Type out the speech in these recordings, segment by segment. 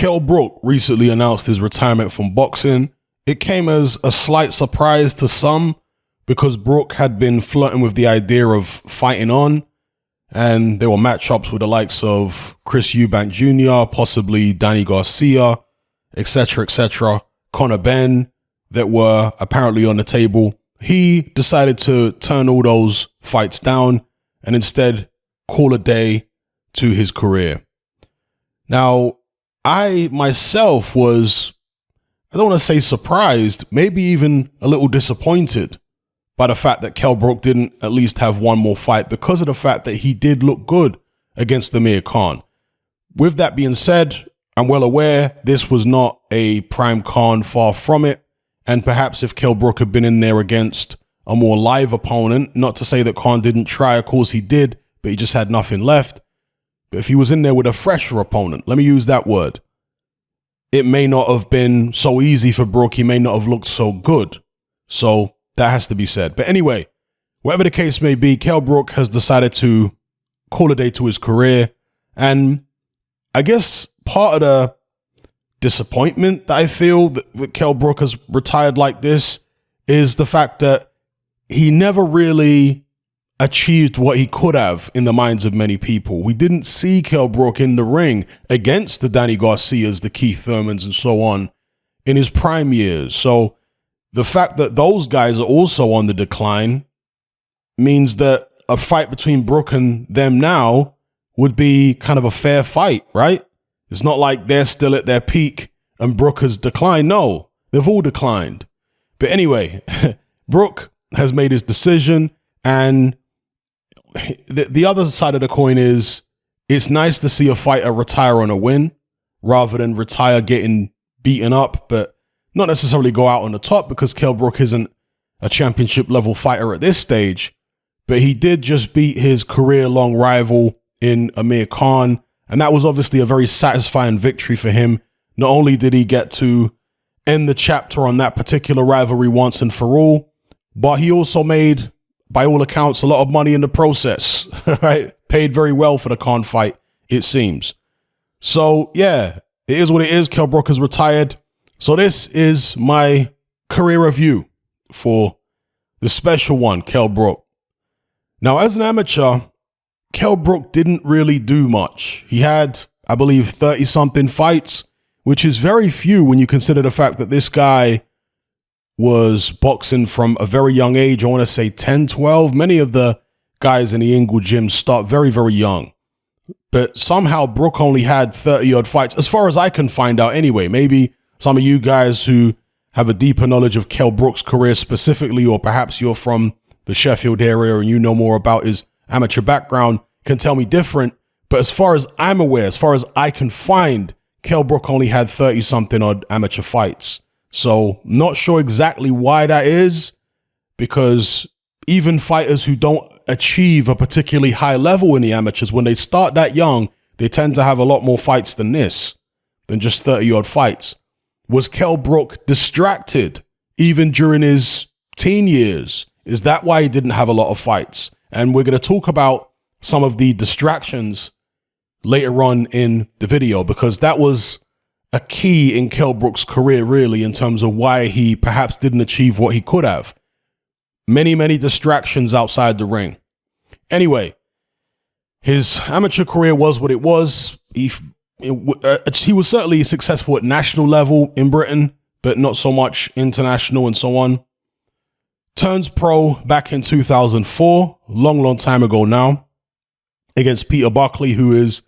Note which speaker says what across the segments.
Speaker 1: Kell Brook recently announced his retirement from boxing. It came as a slight surprise to some because Brook had been flirting with the idea of fighting on, and there were matchups with the likes of Chris Eubank Jr., possibly Danny Garcia, etc., Conor Benn, that were apparently on the table. He decided to turn all those fights down and instead call a day to his career. Now, I myself was, I don't want to say surprised, maybe even a little disappointed by the fact that Kell Brook didn't at least have one more fight because of the fact that he did look good against Amir Khan. With that being said, I'm well aware this was not a prime Khan, far from it. And perhaps if Kell Brook had been in there against a more live opponent, not to say that Khan didn't try, of course he did, but he just had nothing left. But if he was in there with a fresher opponent, let me use that word, it may not have been so easy for Brook. He may not have looked so good. So that has to be said. But anyway, whatever the case may be, Kell Brook has decided to call a day to his career. And I guess part of the disappointment that I feel that Kell Brook has retired like this is the fact that he never really achieved what he could have in the minds of many people. We didn't see Kell Brook in the ring against the Danny Garcias, the Keith Thurmans, and so on in his prime years. So the fact that those guys are also on the decline means that a fight between Brook and them now would be kind of a fair fight, right? It's not like they're still at their peak and Brook has declined. No, they've all declined. But anyway, Brook has made his decision, and the other side of the coin is it's nice to see a fighter retire on a win rather than retire getting beaten up, but not necessarily go out on the top, because Kell Brook isn't a championship level fighter at this stage. But he did just beat his career-long rival in Amir Khan, and that was obviously a very satisfying victory for him. Not only did he get to end the chapter on that particular rivalry once and for all, but he also made, by all accounts, a lot of money in the process, right? Paid very well for the Khan fight, it seems. So, yeah, it is what it is. Kell Brook has retired. So this is my career review for the special one, Kell Brook. Now, as an amateur, Kell Brook didn't really do much. He had, I believe, 30-something fights, which is very few when you consider the fact that this guy was boxing from a very young age. I want to say 10, 12. Many of the guys in the Ingle gym start very, very young. But somehow Brook only had 30-odd fights, as far as I can find out anyway. Maybe some of you guys who have a deeper knowledge of Kell Brook's career specifically, or perhaps you're from the Sheffield area and you know more about his amateur background, can tell me different. But as far as I'm aware, as far as I can find, Kell Brook only had 30-something odd amateur fights. So not sure exactly why that is, because even fighters who don't achieve a particularly high level in the amateurs, when they start that young, they tend to have a lot more fights than this, than just 30-odd fights. Was Kell Brook distracted even during his teen years? Is that why he didn't have a lot of fights? And we're going to talk about some of the distractions later on in the video, because that was a key in Kell Brook's career, really, in terms of why he perhaps didn't achieve what he could have. Many, many distractions outside the ring. Anyway, his amateur career was what it was. He was certainly successful at national level in Britain, but not so much international and so on. Turns pro back in 2004, long time ago now, against Peter Buckley, who is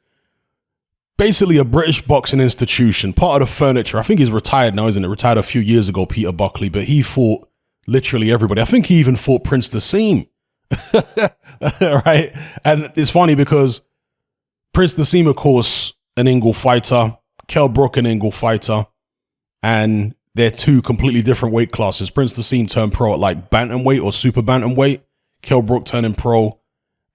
Speaker 1: basically a British boxing institution, part of the furniture. I think he's retired now, isn't it? Retired a few years ago, Peter Buckley, but he fought literally everybody. I think he even fought Prince Nassim. Right? And it's funny because Prince Nassim, of course, an Ingle fighter, Kell Brook, an Ingle fighter, and they're two completely different weight classes. Prince Nassim turned pro at like bantamweight or super bantamweight. Kell Brook turning pro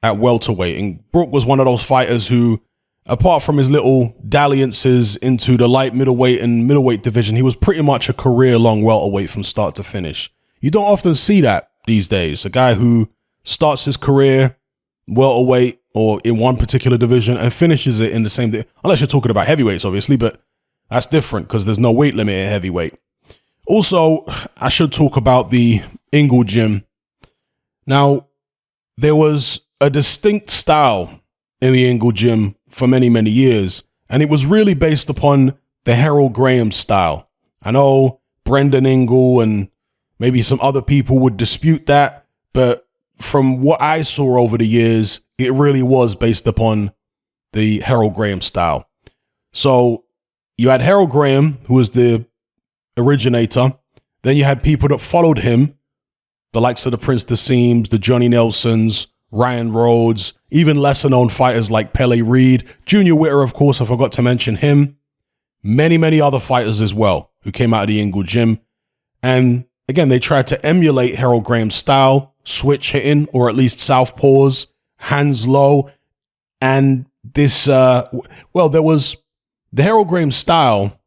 Speaker 1: at welterweight. And Brook was one of those fighters who, apart from his little dalliances into the light middleweight and middleweight division, he was pretty much a career-long welterweight from start to finish. You don't often see that these days. A guy who starts his career welterweight or in one particular division and finishes it in the same day, unless you're talking about heavyweights, obviously, but That's different because there's no weight limit at heavyweight. Also, I should talk about the Ingle gym. Now, there was a distinct style in the Ingle gym for many, many years, and it was really based upon the Errol Graham style. I know Brendan Ingle and maybe some other people would dispute that, but from what I saw over the years, it really was based upon the Errol Graham style. So you had Errol Graham, who was the originator. Then you had people that followed him, the likes of the Prince Naseems, the Johnny Nelsons, Ryan Rhodes, even lesser known fighters like Pele Reed, Junior Witter, of course, I forgot to mention him. Many, many other fighters as well who came out of the Ingle gym. And again, they tried to emulate Errol Graham's style, switch hitting, or at least southpaws, hands low. And this, there was the Errol Graham style.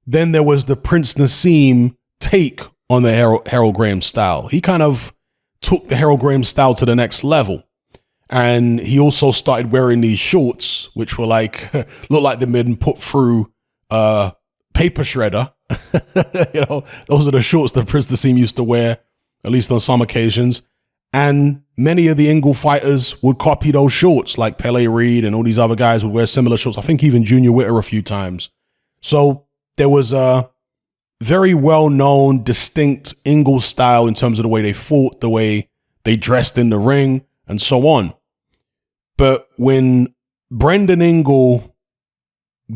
Speaker 1: Then there was the Prince Naseem take on the Errol Graham style. He kind of took the Errol Graham style to the next level. And he also started wearing these shorts, which were like, looked like they'd been put through paper shredder. Those are the shorts that Prince Naseem used to wear, at least on some occasions. And many of the Ingle fighters would copy those shorts, like Pele Reed and all these other guys would wear similar shorts. I think even Junior Witter a few times. So there was a very well-known, distinct Ingle style in terms of the way they fought, the way they dressed in the ring, and so on. But when Brendan Ingle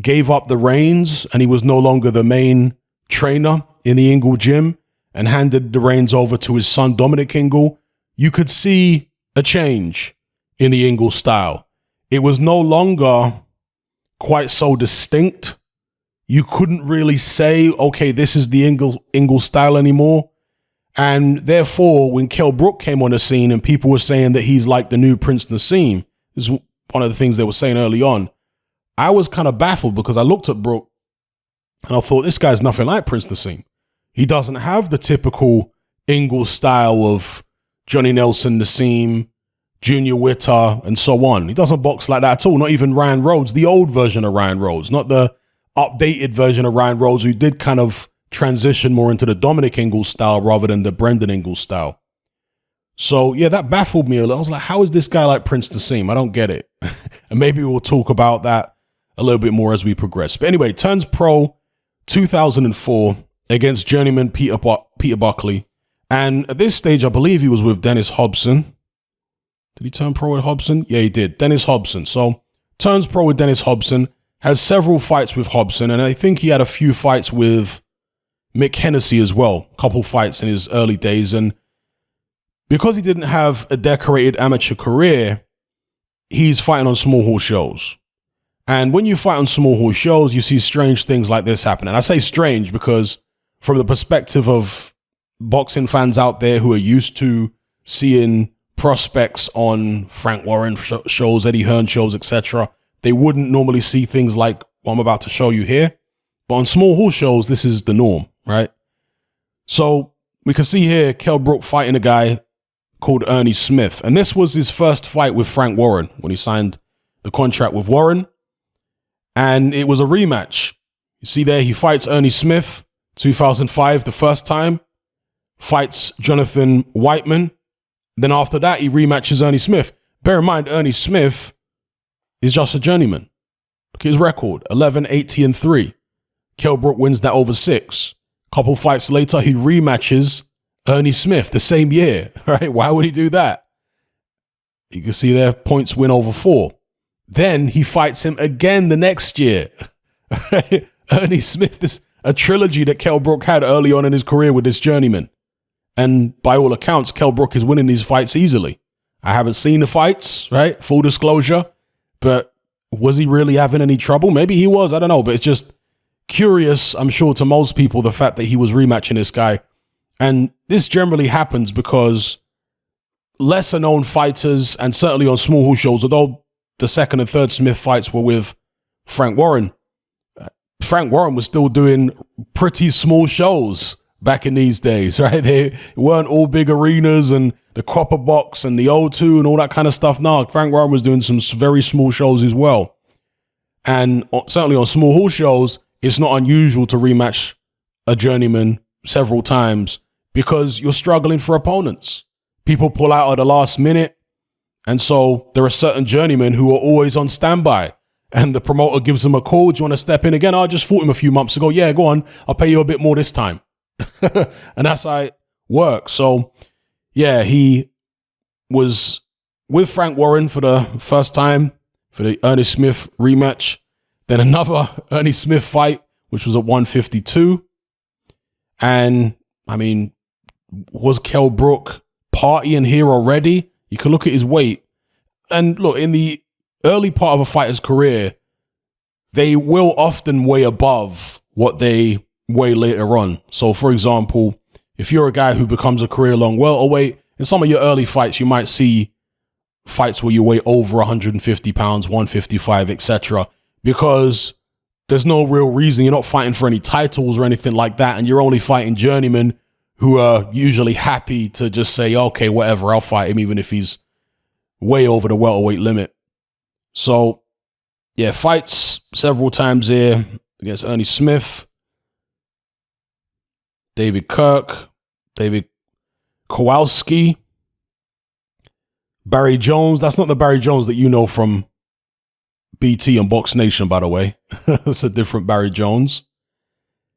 Speaker 1: gave up the reins and he was no longer the main trainer in the Ingle gym and handed the reins over to his son, Dominic Ingle, you could see a change in the Ingle style. It was no longer quite so distinct. You couldn't really say, okay, this is the Ingle style anymore. And therefore, when Kell Brook came on the scene and people were saying that he's like the new Prince Naseem, this is one of the things they were saying early on, I was kind of baffled because I looked at Brook and I thought, this guy's nothing like Prince Naseem. He doesn't have the typical Ingle style of Johnny Nelson, Naseem, Junior Witter, and so on. He doesn't box like that at all. Not even Ryan Rhodes, the old version of Ryan Rhodes, not the updated version of Ryan Rhodes, who did kind of transition more into the Dominic Ingle style rather than the Brendan Ingle style. So yeah, that baffled me a little. I was like, how is this guy like Prince Naseem? I don't get it. And maybe we'll talk about that a little bit more as we progress. But anyway, turns pro 2004 against journeyman Peter Buckley. And at this stage, I believe he was with Dennis Hobson. Did he turn pro with Hobson? Yeah, he did. Dennis Hobson. So turns pro with Dennis Hobson, has several fights with Hobson, and I think he had a few fights with Mick Hennessy as well, a couple fights in his early days. And because he didn't have a decorated amateur career, he's fighting on small hall shows. And when you fight on small hall shows, you see strange things like this happen. And I say strange because from the perspective of boxing fans out there who are used to seeing prospects on Frank Warren shows, Eddie Hearn shows, etc., they wouldn't normally see things like what I'm about to show you here. But on small hall shows, this is the norm, right? So we can see here Kell Brook fighting a guy called Ernie Smith. And this was his first fight with Frank Warren when he signed the contract with Warren. And it was a rematch. You see there, he fights Ernie Smith, 2005, the first time. Fights Jonathan Whiteman. Then after that, he rematches Ernie Smith. Bear in mind, Ernie Smith is just a journeyman. Look at his record, 11, 80, and 3. Kell Brook wins that over 6. Couple fights later, he rematches Ernie Smith the same year, right? Why would he do that? You can see there, points win over 4. Then he fights him again the next year. Ernie Smith, this a trilogy that Kell Brook had early on in his career with this journeyman. And by all accounts, Kell Brook is winning these fights easily. I haven't seen the fights, right? Full disclosure. But was he really having any trouble? Maybe he was. I don't know. But it's just curious, I'm sure, to most people, the fact that he was rematching this guy. And this generally happens because lesser known fighters, and certainly on small hall shows, although the second and third Smith fights were with Frank Warren, Frank Warren was still doing pretty small shows back in these days, right? They weren't all big arenas and the Copper Box and the O2 and all that kind of stuff. No, Frank Warren was doing some very small shows as well. And certainly on small hall shows, it's not unusual to rematch a journeyman several times because you're struggling for opponents. People pull out at the last minute. And so there are certain journeymen who are always on standby. And the promoter gives them a call. Do you want to step in again? I just fought him a few months ago. Yeah, go on. I'll pay you a bit more this time. And that's how it works. So, yeah, he was with Frank Warren for the first time for the Ernie Smith rematch. Then another Ernie Smith fight, which was at 152. And, I mean, was Kell Brook partying here already? You can look at his weight. And look, in the early part of a fighter's career, they will often weigh above what they weigh later on. So, for example, if you're a guy who becomes a career-long welterweight, in some of your early fights, you might see fights where you weigh over 150 pounds, 155, etc. Because there's no real reason. You're not fighting for any titles or anything like that, and you're only fighting journeymen who are usually happy to just say, okay, whatever, I'll fight him even if he's way over the welterweight limit. So, yeah, fights several times here against Ernie Smith, David Kirk, David Kowalski, Barry Jones. That's not the Barry Jones that you know from BT and Box Nation, by the way. That's a different Barry Jones.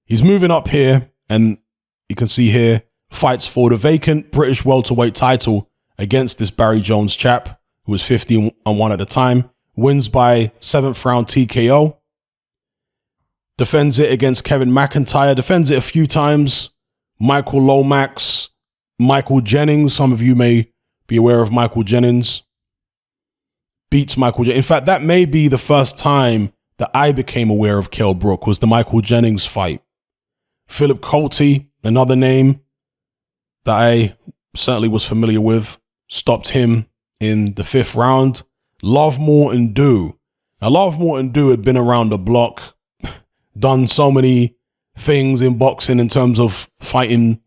Speaker 1: He's moving up here, and you can see here, fights for the vacant British welterweight title against this Barry Jones chap, who was 15-1 at the time. Wins by 7th round TKO. Defends it against Kevin McIntyre. Defends it a few times. Michael Lomax. Michael Jennings. Some of you may be aware of Michael Jennings. Beats Michael Jennings. In fact, that may be the first time that I became aware of Kell Brook, was the Michael Jennings fight. Philip Coulty, another name that I certainly was familiar with. Stopped him in the 5th round. Lovemore and Do. Now, Lovemore and Do had been around the block, done so many things in boxing in terms of fighting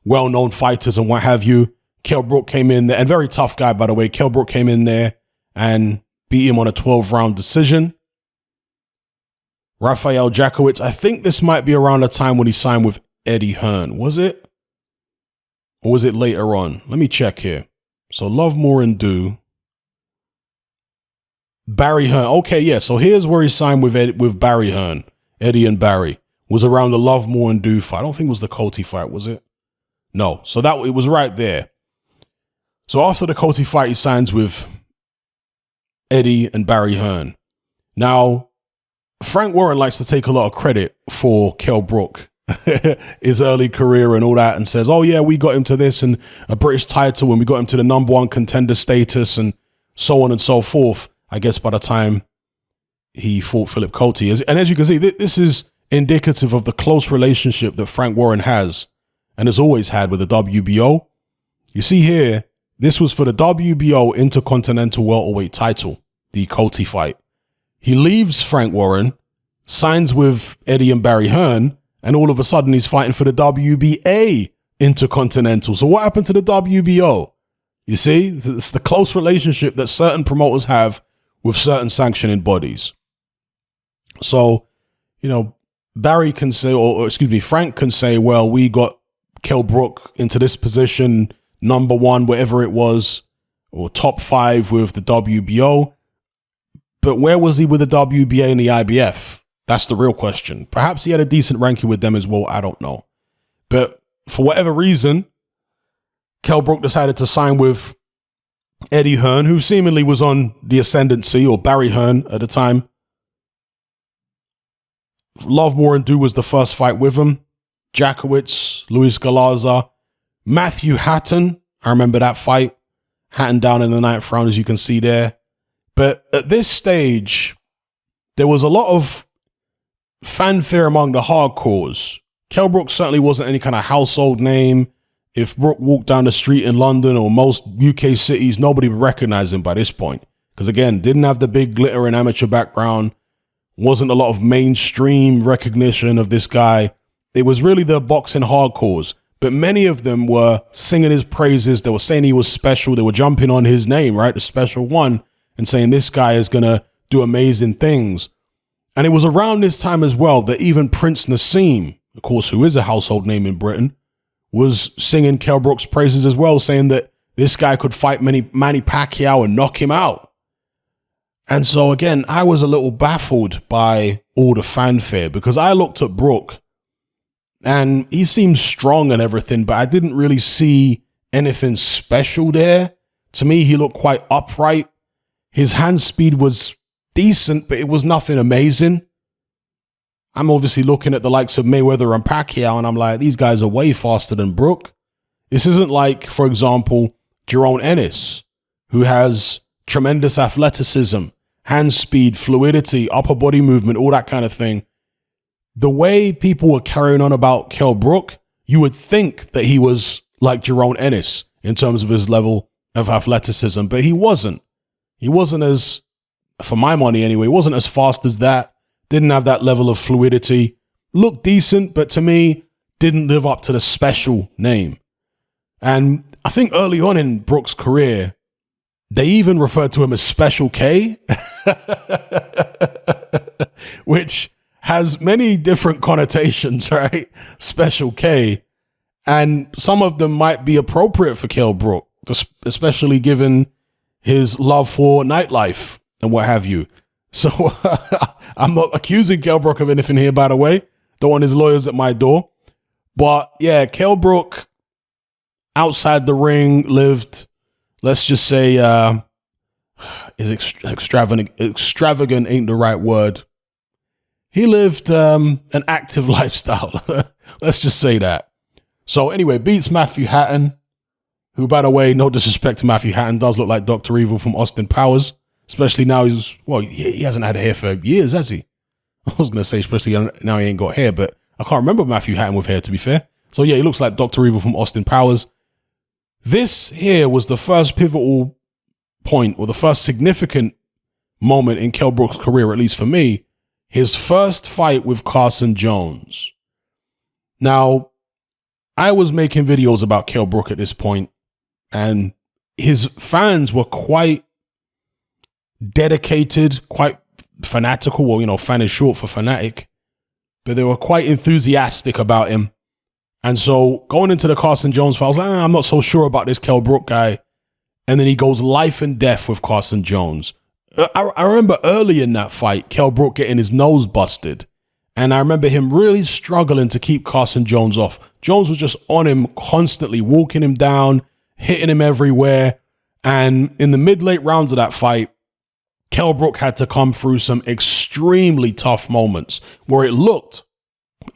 Speaker 1: well-known fighters and what have you. Kell Brook came in there, and very tough guy, by the way. Kell Brook came in there and beat him on a 12-round decision. Rafael Jakowicz, I think this might be around the time when he signed with Eddie Hearn. Was it? Or was it later on? Let me check here. So Lovemore and Do. Barry Hearn. Okay, yeah. So here's where he signed with Barry Hearn. Eddie and Barry. Was around the Lovemore and Do fight. I don't think it was the Coulty fight, was it? No. So that it was right there. So after the Coulty fight, he signs with Eddie and Barry Hearn. Now, Frank Warren likes to take a lot of credit for Kell Brook, his early career and all that, and says, oh yeah, we got him to this and a British title and we got him to the #1 contender status and so on and so forth. I guess by the time he fought Philip Coulty. And as you can see, this is indicative of the close relationship that Frank Warren has and has always had with the WBO. You see here, this was for the WBO Intercontinental Welterweight title, the Coulty fight. He leaves Frank Warren, signs with Eddie and Barry Hearn, and all of a sudden he's fighting for the WBA Intercontinental. So what happened to the WBO? You see, it's the close relationship that certain promoters have with certain sanctioning bodies. So, you know, Barry can say, or excuse me, Frank can say, well, we got Kell Brook into this position, #1, whatever it was, or top 5 with the WBO. But where was he with the WBA and the IBF? That's the real question. Perhaps he had a decent ranking with them as well. I don't know. But for whatever reason, Kell Brook decided to sign with Eddie Hearn, who seemingly was on the ascendancy, or Barry Hearn at the time. Lovemore and Do was the first fight with him. Jakowicz, Luis Galaza, Matthew Hatton. I remember that fight. Hatton down in the 9th round, as you can see there. But at this stage, there was a lot of fanfare among the hardcores. Kell Brook certainly wasn't any kind of household name. If Brook walked down the street in London or most UK cities, nobody would recognize him by this point. Because again, didn't have the big glitter and amateur background. Wasn't a lot of mainstream recognition of this guy. It was really the boxing hardcores. But many of them were singing his praises. They were saying he was special. They were jumping on his name, right? The special one, and saying this guy is going to do amazing things. And it was around this time as well that even Prince Nassim, of course, who is a household name in Britain, was singing Kell Brook's praises as well, saying that this guy could fight Manny Pacquiao and knock him out. And so again, I was a little baffled by all the fanfare because I looked at Brook and he seemed strong and everything, but I didn't really see anything special there. To me, he looked quite upright. His hand speed was decent, but it was nothing amazing. I'm obviously looking at the likes of Mayweather and Pacquiao, and I'm like, these guys are way faster than Brook. This isn't like, for example, Jerome Ennis, who has tremendous athleticism, hand speed, fluidity, upper body movement, all that kind of thing. The way people were carrying on about Kell Brook, you would think that he was like Jerome Ennis in terms of his level of athleticism, but he wasn't. He wasn't as, for my money anyway, wasn't as fast as that. Didn't have that level of fluidity. Looked decent, but to me, didn't live up to the special name. And I think early on in Brook's career, they even referred to him as Special K, which has many different connotations, right? Special K. And some of them might be appropriate for Kell Brook, especially given his love for nightlife and what have you. So I'm not accusing Kell Brook of anything here, by the way. Don't want his lawyers at my door. But yeah, Kell Brook outside the ring lived, let's just say, is extravagant ain't the right word. He lived an active lifestyle. Let's just say that. So anyway, beats Matthew Hatton, who, by the way, no disrespect to Matthew Hatton, does look like Dr. Evil from Austin Powers. Especially now he hasn't had hair for years, has he? I was going to say, especially now he ain't got hair, but I can't remember Matthew Hatton with hair, to be fair. So yeah, he looks like Dr. Evil from Austin Powers. This here was the first pivotal point, or the first significant moment in Kell Brook's career, at least for me, his first fight with Carson Jones. Now, I was making videos about Kell Brook at this point, and his fans were quite dedicated, quite fanatical. Well, you know, fan is short for fanatic, but they were quite enthusiastic about him. And so going into the Carson Jones fight, I was like, I'm not so sure about this Kell Brook guy. And then he goes life and death with Carson Jones. I remember early in that fight, Kell Brook getting his nose busted. And I remember him really struggling to keep Carson Jones off. Jones was just on him constantly, walking him down, hitting him everywhere. And in the mid-late rounds of that fight, Kell Brook had to come through some extremely tough moments where it looked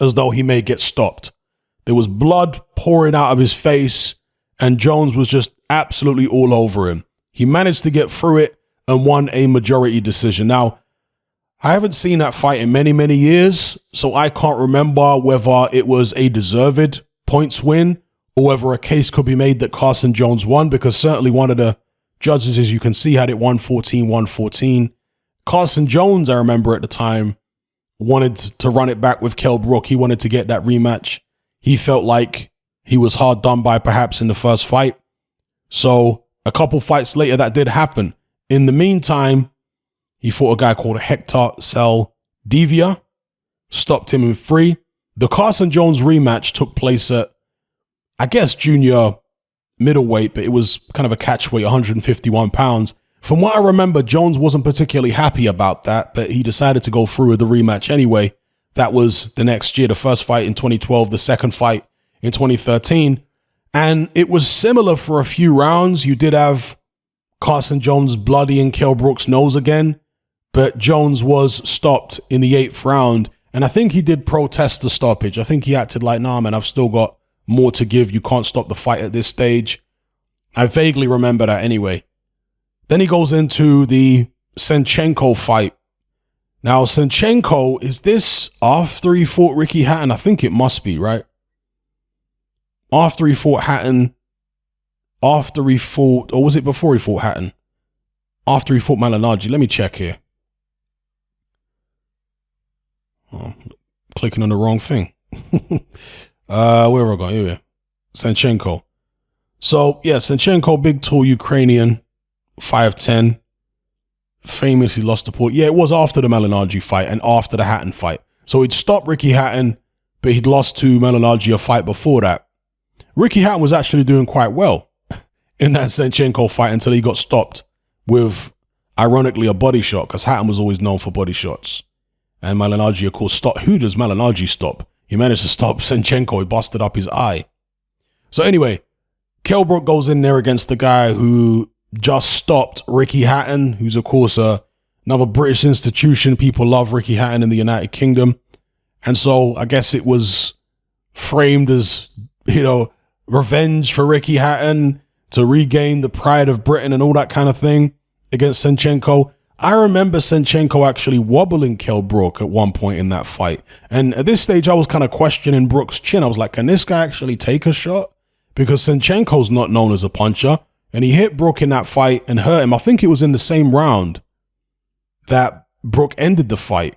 Speaker 1: as though he may get stopped. There was blood pouring out of his face, and Jones was just absolutely all over him. He managed to get through it and won a majority decision. Now, I haven't seen that fight in many, many years, so I can't remember whether it was a deserved points win or whether a case could be made that Carson Jones won, because certainly one of the judges, as you can see, had it 114-114. Carson Jones, I remember at the time, wanted to run it back with Kell Brook. He wanted to get that rematch. He felt like he was hard done by perhaps in the first fight. So a couple fights later, that did happen. In the meantime, he fought a guy called Hector Saldivia, stopped him in 3. The Carson Jones rematch took place at, I guess, junior middleweight, but it was kind of a catchweight, 151 pounds. From what I remember, Jones wasn't particularly happy about that, but he decided to go through with the rematch anyway. That was the next year, the first fight in 2012, the second fight in 2013. And it was similar for a few rounds. You did have Carson Jones bloodying Kell Brook's nose again, but Jones was stopped in the 8th round. And I think he did protest the stoppage. I think he acted like, nah, man, I've still got more to give. You can't stop the fight at this stage. I vaguely remember that anyway. Then he goes into the Senchenko fight. Now, Senchenko, is this after he fought Ricky Hatton? I think it must be, right? After he fought Hatton, after he fought, or was it before he fought Hatton? After he fought Malignaggi. Let me check here. Oh, clicking on the wrong thing. Where are we going? Here. Senchenko. So, yeah, Senchenko, big, tall Ukrainian, 5'10", famously lost to Porter. Yeah, it was after the Malignaggi fight and after the Hatton fight. So he'd stopped Ricky Hatton, but he'd lost to Malignaggi a fight before that. Ricky Hatton was actually doing quite well in that Senchenko fight until he got stopped with, ironically, a body shot, because Hatton was always known for body shots. And Malignaggi, of course, stopped. Who does Malignaggi stop? He managed to stop Senchenko. He busted up his eye. So anyway, Kell Brook goes in there against the guy who just stopped Ricky Hatton, who's, of course, another British institution. People love Ricky Hatton in the United Kingdom. And so I guess it was framed as, revenge for Ricky Hatton to regain the pride of Britain and all that kind of thing against Senchenko. I remember Senchenko actually wobbling Kell Brook at one point in that fight. And at this stage, I was kind of questioning Brook's chin. I was like, can this guy actually take a shot? Because Senchenko's not known as a puncher. And he hit Brook in that fight and hurt him. I think it was in the same round that Brook ended the fight.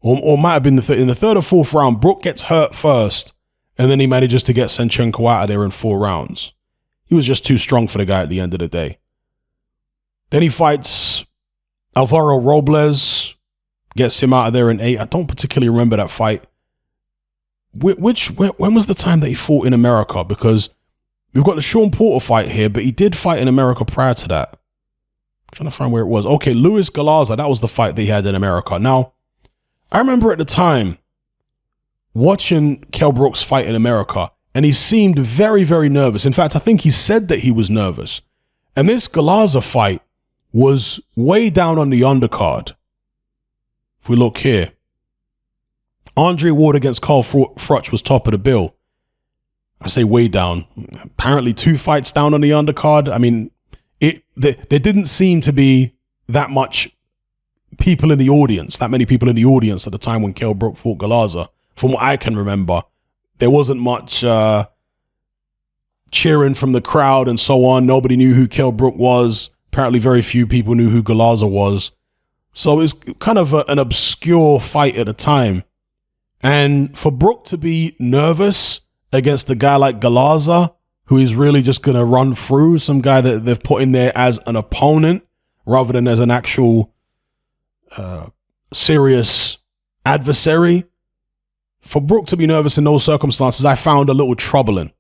Speaker 1: Or might have been in the third or fourth round. Brook gets hurt first. And then he manages to get Senchenko out of there in 4 rounds. He was just too strong for the guy at the end of the day. Then he fights Alvaro Robles, gets him out of there in 8. I don't particularly remember that fight. When was the time that he fought in America? Because we've got the Shawn Porter fight here, but he did fight in America prior to that. I'm trying to find where it was. Okay, Luis Galaza, that was the fight that he had in America. Now, I remember at the time watching Kell Brook's fight in America, and he seemed very, very nervous. In fact, I think he said that he was nervous. And this Galaza fight was way down on the undercard. If we look here, Andre Ward against Carl Froch was top of the bill. I say way down. Apparently 2 fights down on the undercard. I mean, there didn't seem to be that much people in the audience, that many people in the audience at the time when Kell Brook fought Galaza. From what I can remember, there wasn't much cheering from the crowd and so on. Nobody knew who Kell Brook was. Apparently very few people knew who Galaza was. So it was kind of an obscure fight at the time. And for Brook to be nervous against a guy like Galaza, who is really just going to run through, some guy that they've put in there as an opponent rather than as an actual serious adversary, for Brook to be nervous in those circumstances, I found a little troubling.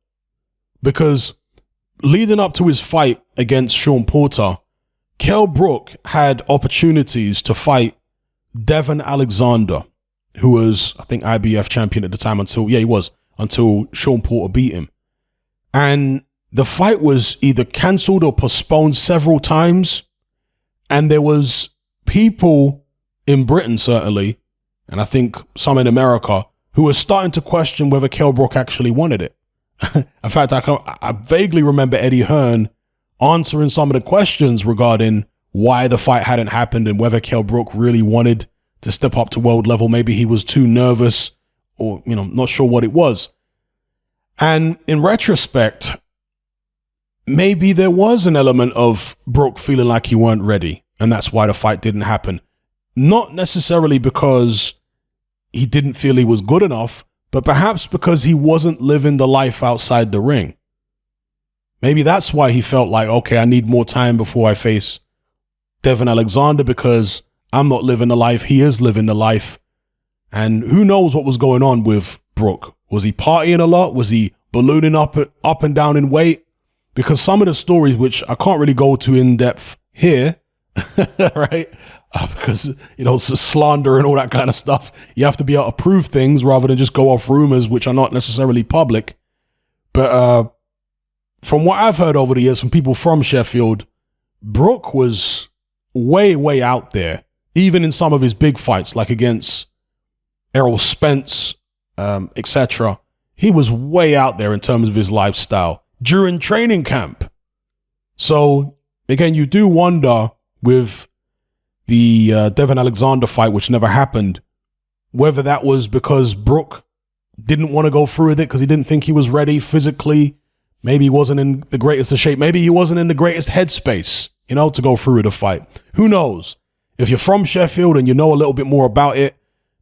Speaker 1: Because leading up to his fight against Shawn Porter, Kell Brook had opportunities to fight Devon Alexander, who was, I think, IBF champion at the time until Shawn Porter beat him. And the fight was either cancelled or postponed several times. And there was people in Britain, certainly, and I think some in America, who were starting to question whether Kell Brook actually wanted it. In fact, I vaguely remember Eddie Hearn answering some of the questions regarding why the fight hadn't happened and whether Kell Brook really wanted to step up to world level. Maybe he was too nervous or, not sure what it was. And in retrospect, maybe there was an element of Brook feeling like he weren't ready, and that's why the fight didn't happen. Not necessarily because he didn't feel he was good enough, but perhaps because he wasn't living the life outside the ring. Maybe that's why he felt like, okay, I need more time before I face Devon Alexander because I'm not living the life. He is living the life. And who knows what was going on with Brook? Was he partying a lot? Was he ballooning up and down in weight? Because some of the stories, which I can't really go to in depth here, right? Because, slander and all that kind of stuff. You have to be able to prove things rather than just go off rumors, which are not necessarily public. But from what I've heard over the years from people from Sheffield, Brook was way, way out there, even in some of his big fights, like against Errol, Spence, etc. He was way out there in terms of his lifestyle during training camp. So, again, you do wonder with the Devon Alexander fight, which never happened, whether that was because Brook didn't want to go through with it because he didn't think he was ready physically. Maybe he wasn't in the greatest of shape. Maybe he wasn't in the greatest headspace, to go through with the fight. Who knows? If you're from Sheffield and you know a little bit more about it,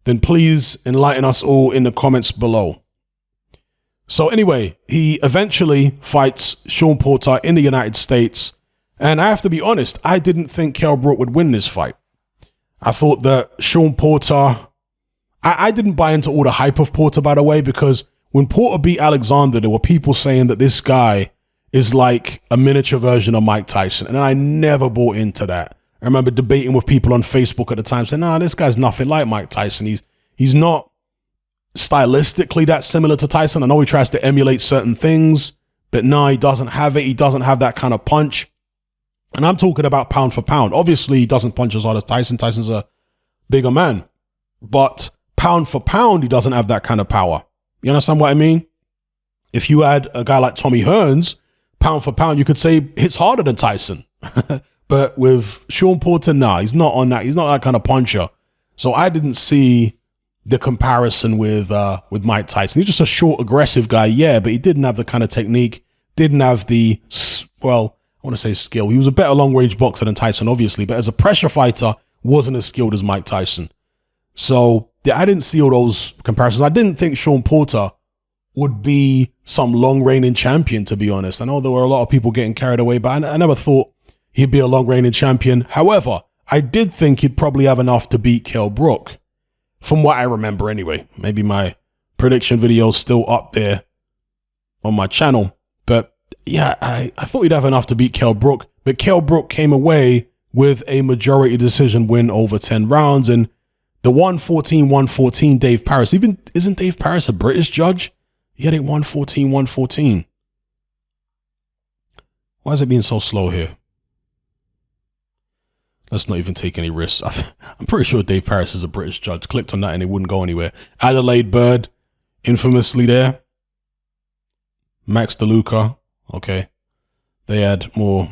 Speaker 1: then please enlighten us all in the comments below. So anyway, he eventually fights Shawn Porter in the United States. And I have to be honest, I didn't think Kell Brook would win this fight. I thought that Shawn Porter, I didn't buy into all the hype of Porter, by the way, because when Porter beat Alexander, there were people saying that this guy is like a miniature version of Mike Tyson. And I never bought into that. I remember debating with people on Facebook at the time saying, nah, this guy's nothing like Mike Tyson. He's not stylistically that similar to Tyson. I know he tries to emulate certain things, but no, he doesn't have it. He doesn't have that kind of punch. And I'm talking about pound for pound. Obviously, he doesn't punch as hard as Tyson. Tyson's a bigger man. But pound for pound, he doesn't have that kind of power. You understand what I mean? If you had a guy like Tommy Hearns, pound for pound, you could say hits harder than Tyson. But with Shawn Porter, nah, he's not on that. He's not that kind of puncher. So I didn't see the comparison with Mike Tyson. He's just a short, aggressive guy, yeah, but he didn't have the kind of technique, didn't have the, well, I want to say skill. He was a better long-range boxer than Tyson, obviously, but as a pressure fighter, wasn't as skilled as Mike Tyson. So yeah, I didn't see all those comparisons. I didn't think Shawn Porter would be some long-reigning champion, to be honest. I know there were a lot of people getting carried away, but I never thought he'd be a long-reigning champion. However, I did think he'd probably have enough to beat Kell Brook, from what I remember anyway. Maybe my prediction video is still up there on my channel. But yeah, I thought he'd have enough to beat Kell Brook. But Kell Brook came away with a majority decision win over 10 rounds. And the 114-114 Dave Paris, isn't Dave Paris a British judge? He had it 114-114. Why is it being so slow here? Let's not even take any risks. I'm pretty sure Dave Paris is a British judge. Clicked on that and it wouldn't go anywhere. Adelaide Bird, infamously there. Max DeLuca, okay. They had more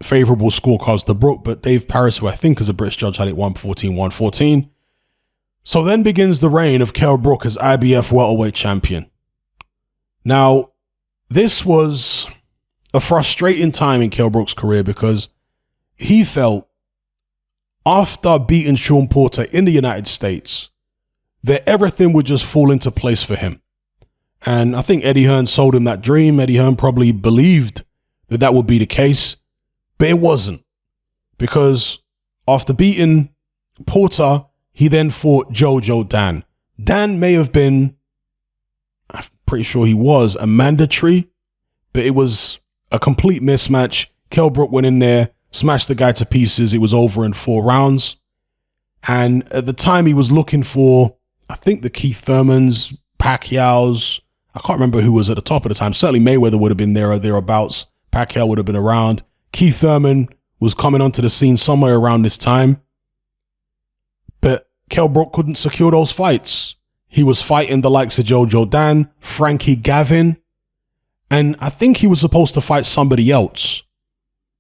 Speaker 1: favorable scorecards to Brook, but Dave Paris, who I think is a British judge, had it 114-114. So then begins the reign of Kell Brook as IBF welterweight champion. Now, this was a frustrating time in Kell Brook's career because he felt, after beating Shawn Porter in the United States, that everything would just fall into place for him. And I think Eddie Hearn sold him that dream. Eddie Hearn probably believed that that would be the case, but it wasn't. Because after beating Porter, he then fought Jojo Dan. Dan may have been, I'm pretty sure he was, a mandatory, but it was a complete mismatch. Kell Brook went in there, smashed the guy to pieces. It was over in 4 rounds. And at the time, he was looking for, I think, the Keith Thurmans, Pacquiao's. I can't remember who was at the top at the time. Certainly Mayweather would have been there or thereabouts. Pacquiao would have been around. Keith Thurman was coming onto the scene somewhere around this time. But Kell Brook couldn't secure those fights. He was fighting the likes of Jojo Dan, Frankie Gavin, and I think he was supposed to fight somebody else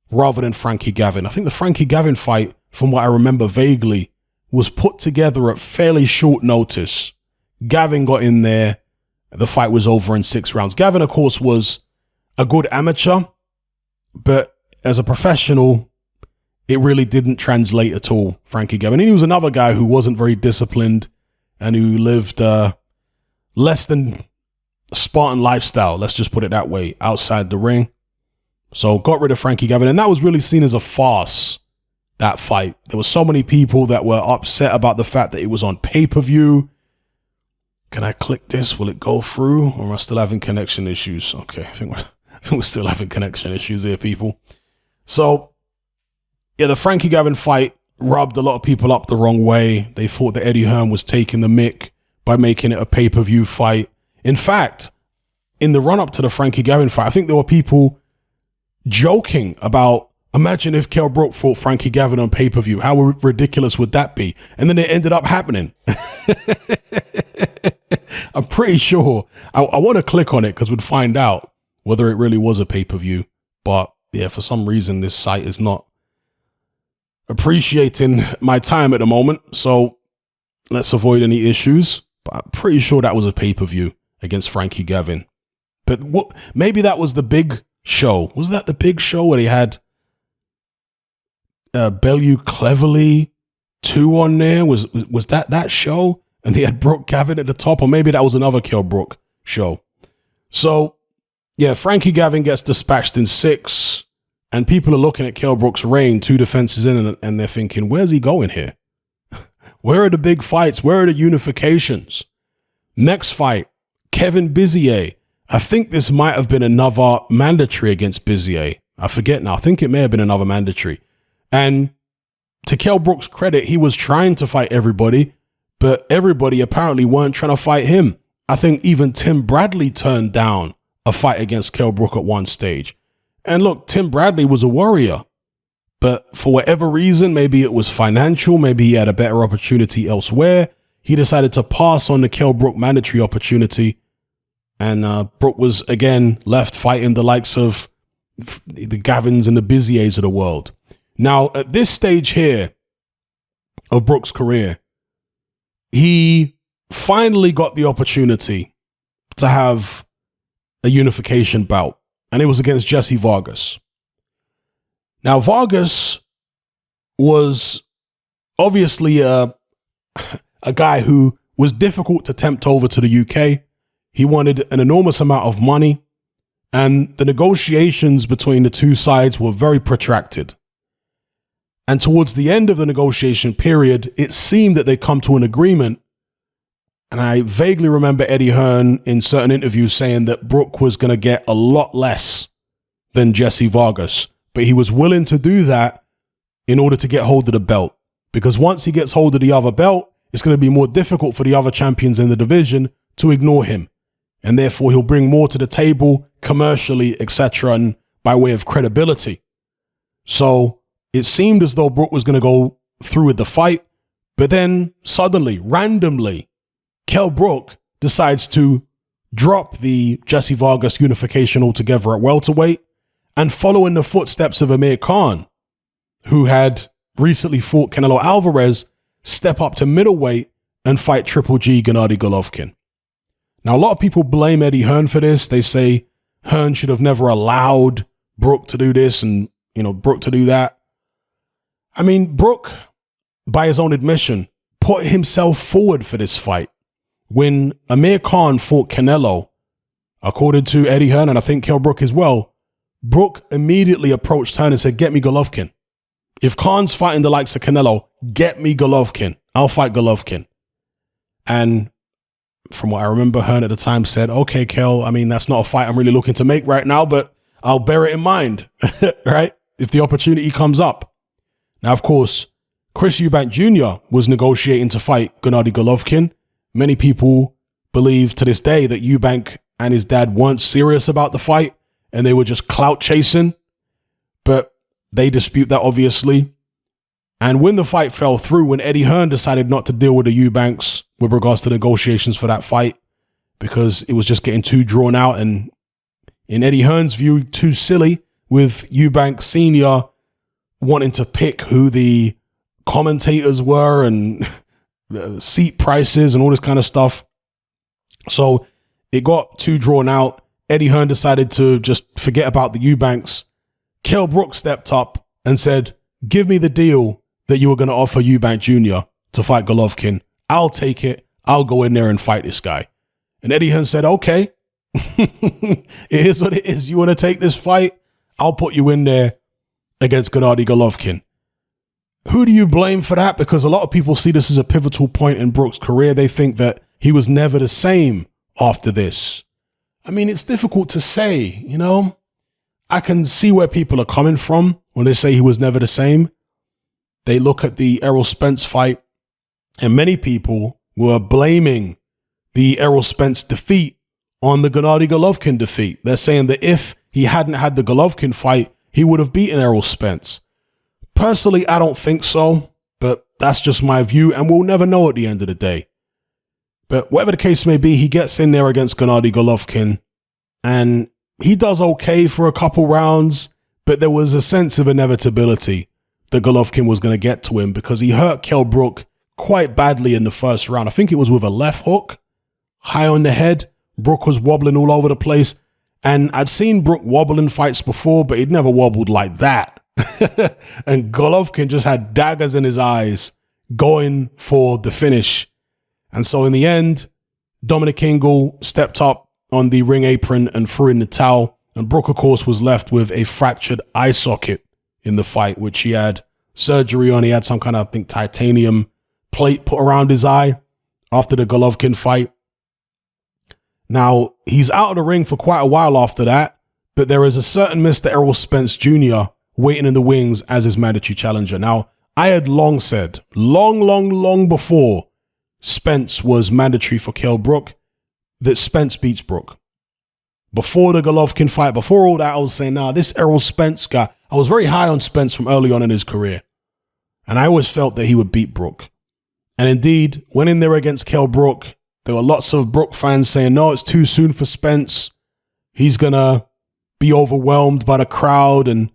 Speaker 1: rather than Frankie Gavin. I think the Frankie Gavin fight, from what I remember vaguely, was put together at fairly short notice. Gavin got in there. The fight was over in 6 rounds. Gavin, of course, was a good amateur, but as a professional, it really didn't translate at all, Frankie Gavin. And he was another guy who wasn't very disciplined and who lived less than Spartan lifestyle, let's just put it that way, outside the ring. So got rid of Frankie Gavin, and that was really seen as a farce, that fight. There were so many people that were upset about the fact that it was on pay-per-view. Can I click this? Will it go through? Or am I still having connection issues? Okay, I think we're still having connection issues here, people. So, yeah, the Frankie Gavin fight rubbed a lot of people up the wrong way. They thought that Eddie Hearn was taking the mick by making it a pay-per-view fight. In fact, in the run-up to the Frankie Gavin fight, I think there were people joking about, imagine if Kell Brook fought Frankie Gavin on pay-per-view. How ridiculous would that be? And then it ended up happening. I'm pretty sure. I want to click on it because we'd find out whether it really was a pay-per-view. But yeah, for some reason, this site is not appreciating my time at the moment. So let's avoid any issues. But I'm pretty sure that was a pay-per-view against Frankie Gavin. But maybe that was the big show. Was that the big show where they had Bellew Cleverly 2 on there? Was that show? And they had Brook Gavin at the top, or maybe that was another Kell Brook show. So, yeah, Frankie Gavin gets dispatched in 6, And people are looking at Kell Brook's reign, 2 defenses in, and they're thinking, where's he going here? Where are the big fights? Where are the unifications? Next fight, Kevin Bizier. I think this might have been another mandatory against Bizier. I forget now. I think it may have been another mandatory. And to Kell Brook's credit, he was trying to fight everybody, but everybody apparently weren't trying to fight him. I think even Tim Bradley turned down a fight against Kell Brook at one stage. And look, Tim Bradley was a warrior, but for whatever reason, maybe it was financial, maybe he had a better opportunity elsewhere, he decided to pass on the Kell Brook mandatory opportunity. And Brook was again left fighting the likes of the Gavins and the Biziers of the world. Now, at this stage here of Brook's career, he finally got the opportunity to have a unification bout, and it was against Jesse Vargas. Now, Vargas was obviously a guy who was difficult to tempt over to the UK. He wanted an enormous amount of money, and the negotiations between the two sides were very protracted. And towards the end of the negotiation period, it seemed that they'd come to an agreement. And I vaguely remember Eddie Hearn in certain interviews saying that Brook was going to get a lot less than Jesse Vargas, but he was willing to do that in order to get hold of the belt. Because once he gets hold of the other belt, it's going to be more difficult for the other champions in the division to ignore him. And therefore, he'll bring more to the table commercially, etc., and by way of credibility. So it seemed as though Brook was going to go through with the fight, but then suddenly, randomly, Kell Brook decides to drop the Jesse Vargas unification altogether at welterweight and follow in the footsteps of Amir Khan, who had recently fought Canelo Alvarez, step up to middleweight and fight Triple G Gennady Golovkin. Now, a lot of people blame Eddie Hearn for this. They say Hearn should have never allowed Brook to do this and, Brook to do that. I mean, Brook, by his own admission, put himself forward for this fight. When Amir Khan fought Canelo, according to Eddie Hearn, and I think Kell Brook as well, Brook immediately approached Hearn and said, get me Golovkin. If Khan's fighting the likes of Canelo, get me Golovkin. I'll fight Golovkin. And from what I remember, Hearn at the time said, okay, Kell, I mean, that's not a fight I'm really looking to make right now, but I'll bear it in mind, right? If the opportunity comes up. Now, of course, Chris Eubank Jr. was negotiating to fight Gennady Golovkin. Many people believe to this day that Eubank and his dad weren't serious about the fight and they were just clout chasing, but they dispute that, obviously. And when the fight fell through, when Eddie Hearn decided not to deal with the Eubanks with regards to negotiations for that fight, because it was just getting too drawn out and, in Eddie Hearn's view, too silly, with Eubank Sr. wanting to pick who the commentators were and seat prices and all this kind of stuff. So it got too drawn out. Eddie Hearn decided to just forget about the Eubanks. Kell Brook stepped up and said, give me the deal that you were going to offer Eubank Jr. to fight Golovkin. I'll take it. I'll go in there and fight this guy. And Eddie Hearn said, okay, it is what it is. You want to take this fight? I'll put you in there against Gennady Golovkin. Who do you blame for that? Because a lot of people see this as a pivotal point in Brook's career. They think that he was never the same after this. I mean, it's difficult to say, I can see where people are coming from when they say he was never the same. They look at the Errol Spence fight, and many people were blaming the Errol Spence defeat on the Gennady Golovkin defeat. They're saying that if he hadn't had the Golovkin fight, he would have beaten Errol Spence. Personally, I don't think so, but that's just my view, and we'll never know at the end of the day. But whatever the case may be, he gets in there against Gennady Golovkin, and he does okay for a couple rounds, but there was a sense of inevitability that Golovkin was going to get to him because he hurt Kell Brook quite badly in the first round. I think it was with a left hook, high on the head. Brook was wobbling all over the place, and I'd seen Brook wobble in fights before, but he'd never wobbled like that. And Golovkin just had daggers in his eyes going for the finish. And so in the end, Dominic Ingle stepped up on the ring apron and threw in the towel And Brook, of course, was left with a fractured eye socket in the fight, which he had surgery on. He had some kind of, I think, titanium plate put around his eye after the Golovkin fight. Now, he's out of the ring for quite a while after that, but there is a certain Mr. Errol Spence Jr. waiting in the wings as his mandatory challenger. Now, I had long said, long before Spence was mandatory for Kell Brook, that Spence beats Brook. Before the Golovkin fight, before all that, I was saying, nah, this Errol Spence guy, I was very high on Spence from early on in his career. And I always felt that he would beat Brook. And indeed, went in there against Kell Brook. There were lots of Brook fans saying, no, it's too soon for Spence. He's going to be overwhelmed by the crowd and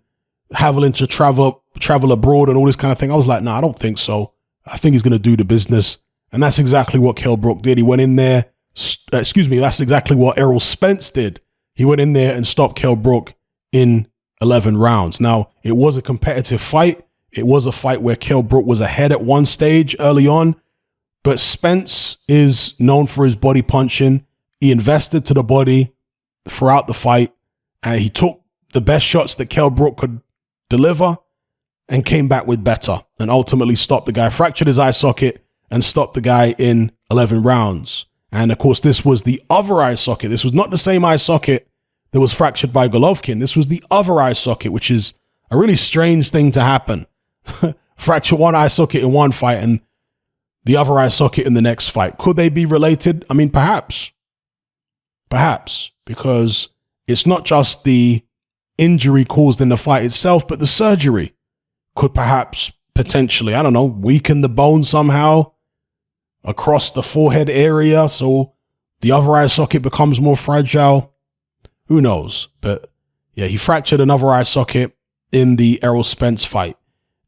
Speaker 1: having to travel abroad and all this kind of thing. I was like, nah, I don't think so. I think he's going to do the business. And that's exactly what Kell Brook did. He went in there. That's exactly what Errol Spence did. He went in there and stopped Kell Brook in 11 rounds. Now, it was a competitive fight. It was a fight where Kell Brook was ahead at one stage early on. But Spence is known for his body punching. He invested to the body throughout the fight. And he took the best shots that Kell Brook could deliver and came back with better. And ultimately stopped the guy, fractured his eye socket, and stopped the guy in 11 rounds. And of course, this was the other eye socket. This was not the same eye socket that was fractured by Golovkin. This was the other eye socket, which is a really strange thing to happen. Fracture one eye socket in one fight and the other eye socket in the next fight. Could they be related? I mean, perhaps. Perhaps, because it's not just the injury caused in the fight itself, but the surgery could perhaps potentially, I don't know, weaken the bone somehow across the forehead area, so the other eye socket becomes more fragile. Who knows? But yeah, he fractured another eye socket in the Errol Spence fight.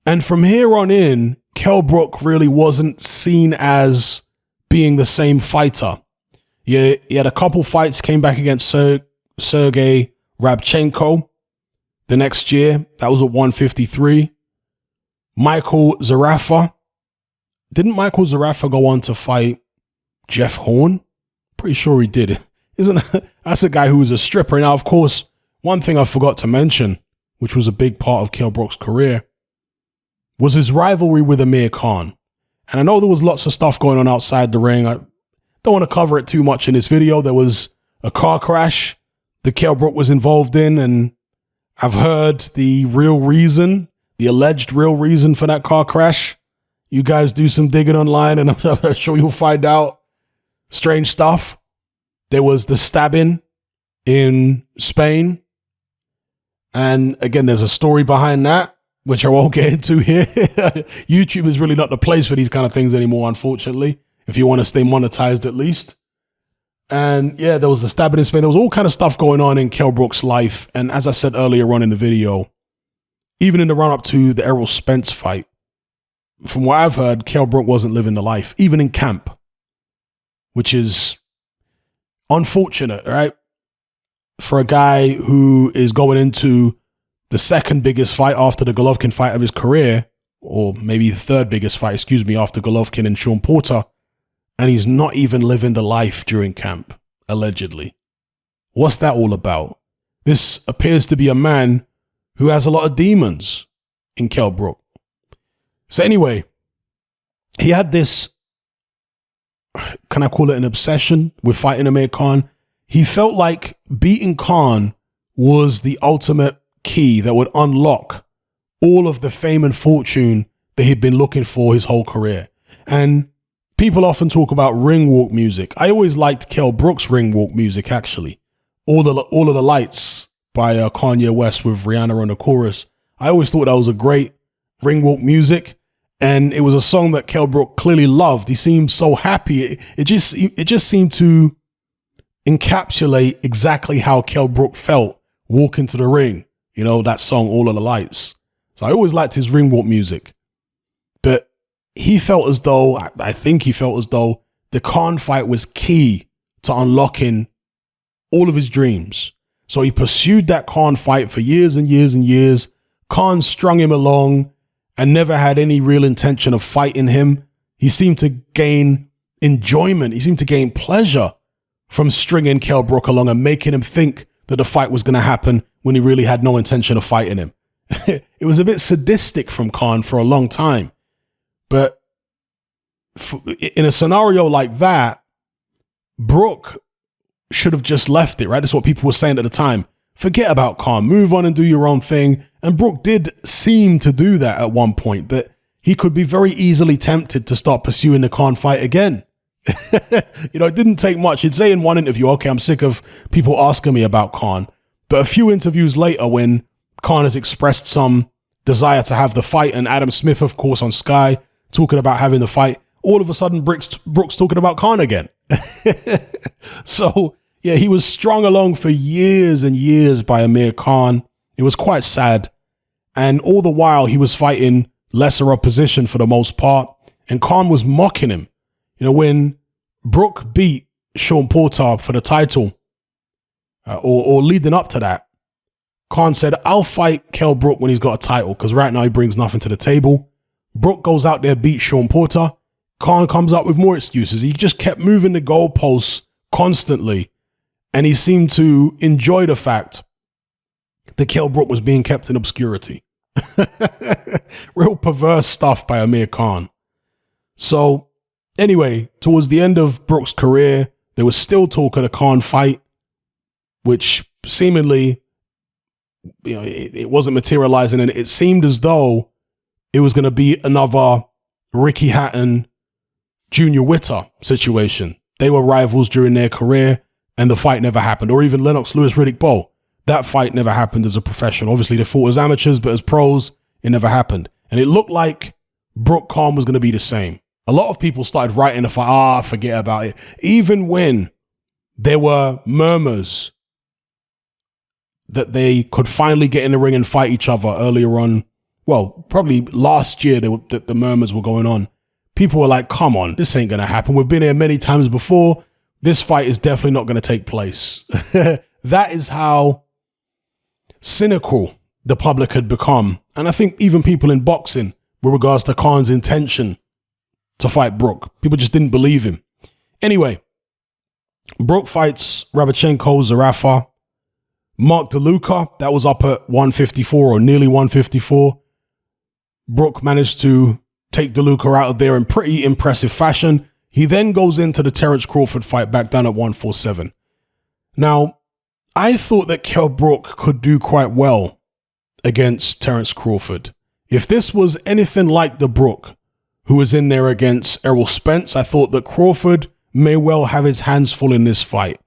Speaker 1: And from here on in, Kell Brook really wasn't seen as being the same fighter. He had a couple fights, came back against Sergey Rabchenko the next year. That was at 153. Michael Zarafa. Didn't Michael Zarafa go on to fight Jeff Horn? Pretty sure he did. That's a guy who was a stripper. Now, of course, one thing I forgot to mention, which was a big part of Kell Brook's career, was his rivalry with Amir Khan. And I know there was lots of stuff going on outside the ring. I don't want to cover it too much in this video. There was a car crash that Kell Brook was involved in, and I've heard the real reason, the alleged real reason for that car crash. You guys do some digging online, and I'm sure you'll find out strange stuff. There was the stabbing in Spain. And again, there's a story behind that, which I won't get into here. YouTube is really not the place for these kind of things anymore, unfortunately, if you want to stay monetized at least. And yeah, there was the stabbing in Spain. There was all kind of stuff going on in Kell Brook's life. And as I said earlier on in the video, even in the run-up to the Errol Spence fight, from what I've heard, Kell Brook wasn't living the life, even in camp, which is unfortunate, right? For a guy who is going into the second biggest fight after the Golovkin fight of his career, or maybe the third biggest fight, after Golovkin and Shawn Porter, and he's not even living the life during camp, allegedly. What's that all about? This appears to be a man who has a lot of demons in Kell Brook. So anyway, he had this, can I call it an obsession with fighting Amir Khan? He felt like beating Khan was the ultimate key that would unlock all of the fame and fortune that he'd been looking for his whole career. And people often talk about ring walk music. I always liked Kell Brook's ring walk music, actually. All of the Lights by Kanye West with Rihanna on the chorus. I always thought that was a great ring walk music. And it was a song that Kell Brook clearly loved. He seemed so happy. It just seemed to encapsulate exactly how Kell Brook felt walking to the ring. You know, that song, All of the Lights. So I always liked his ring walk music. But he felt as though, I think he felt as though the Khan fight was key to unlocking all of his dreams. So he pursued that Khan fight for years and years and years. Khan strung him along and never had any real intention of fighting him. He seemed to gain enjoyment. He seemed to gain pleasure from stringing Kell Brook along and making him think that the fight was going to happen when he really had no intention of fighting him. It was a bit sadistic from Khan for a long time. But in a scenario like that, Brook should have just left it, right? That's what people were saying at the time. Forget about Khan, move on and do your own thing. And Brook did seem to do that at one point, but he could be very easily tempted to start pursuing the Khan fight again. You know, it didn't take much. He'd say in one interview, okay, I'm sick of people asking me about Khan. But a few interviews later, when Khan has expressed some desire to have the fight, and Adam Smith, of course, on Sky, talking about having the fight, all of a sudden Brook's talking about Khan again. So, yeah, he was strung along for years and years by Amir Khan. It was quite sad. And all the while, he was fighting lesser opposition for the most part. And Khan was mocking him. You know, when Brook beat Shawn Porter for the title, or leading up to that, Khan said, I'll fight Kell Brook when he's got a title, because right now he brings nothing to the table. Brook goes out there, beats Shawn Porter. Khan comes up with more excuses. He just kept moving the goalposts constantly. And he seemed to enjoy the fact that Kell Brook was being kept in obscurity. Real perverse stuff by Amir Khan. So, anyway, towards the end of Brook's career, there was still talk of the Khan fight, which seemingly, you know, it wasn't materializing, and it seemed as though it was going to be another Ricky Hatton, Junior Witter situation. They were rivals during their career, and the fight never happened. Or even Lennox Lewis, Riddick Bowe. That fight never happened as a professional. Obviously, they fought as amateurs, but as pros, it never happened. And it looked like Brook Khan was going to be the same. A lot of people started writing the fight, forget about it. Even when there were murmurs that they could finally get in the ring and fight each other earlier on, well, probably last year that the murmurs were going on. People were like, come on, this ain't going to happen. We've been here many times before. This fight is definitely not going to take place. That is how cynical the public had become. And I think even people in boxing, with regards to Khan's intention to fight Brook, people just didn't believe him. Anyway, Brook fights Rabchenko Zarafa. Mark DeLuca, that was up at 154 or nearly 154. Brook managed to take DeLuca out of there in pretty impressive fashion. He then goes into the Terence Crawford fight back down at 147. Now, I thought that Kell Brook could do quite well against Terence Crawford. If this was anything like the Brook who was in there against Errol Spence, I thought that Crawford may well have his hands full in this fight.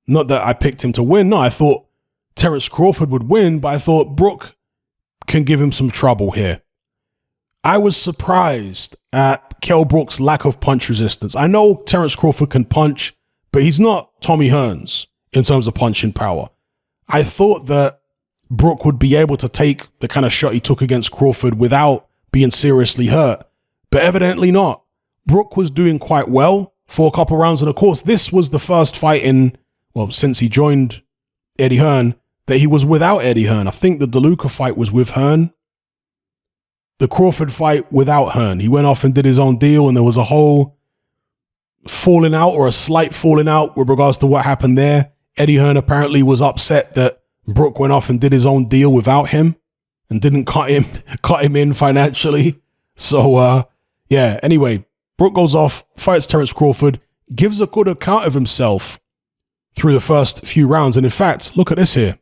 Speaker 1: Not that I picked him to win. No, I thought Terence Crawford would win, but I thought Brook can give him some trouble here. I was surprised at Kell Brook's lack of punch resistance. I know Terence Crawford can punch, but he's not Tommy Hearns in terms of punching power. I thought that Brook would be able to take the kind of shot he took against Crawford without being seriously hurt, but evidently not. Brook was doing quite well for a couple rounds, and of course, this was the first fight since he joined Eddie Hearn, that he was without Eddie Hearn. I think the DeLuca fight was with Hearn. The Crawford fight without Hearn. He went off and did his own deal, and there was a whole falling out, or a slight falling out, with regards to what happened there. Eddie Hearn apparently was upset that Brook went off and did his own deal without him and didn't cut him in financially. So, anyway, Brook goes off, fights Terence Crawford, gives a good account of himself through the first few rounds. And in fact, look at this here.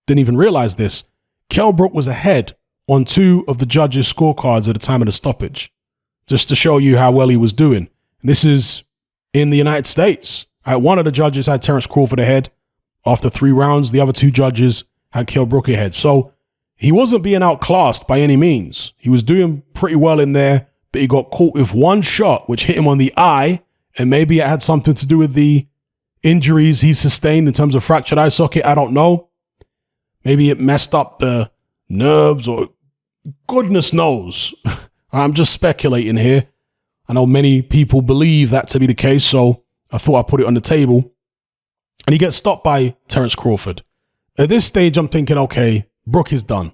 Speaker 1: Didn't even realize this. Kell Brook was ahead on 2 of the judges' scorecards at the time of the stoppage, just to show you how well he was doing. And this is in the United States. One of the judges had Terence Crawford ahead after 3 rounds. The other 2 judges had Kell Brook ahead. So he wasn't being outclassed by any means. He was doing pretty well in there, but he got caught with one shot, which hit him on the eye, and maybe it had something to do with the injuries he sustained in terms of fractured eye socket. I don't know. Maybe it messed up the nerves, or goodness knows. I'm just speculating here. I know many people believe that to be the case, so I thought I'd put it on the table. And he gets stopped by Terence Crawford. At this stage, I'm thinking, okay, Brook is done.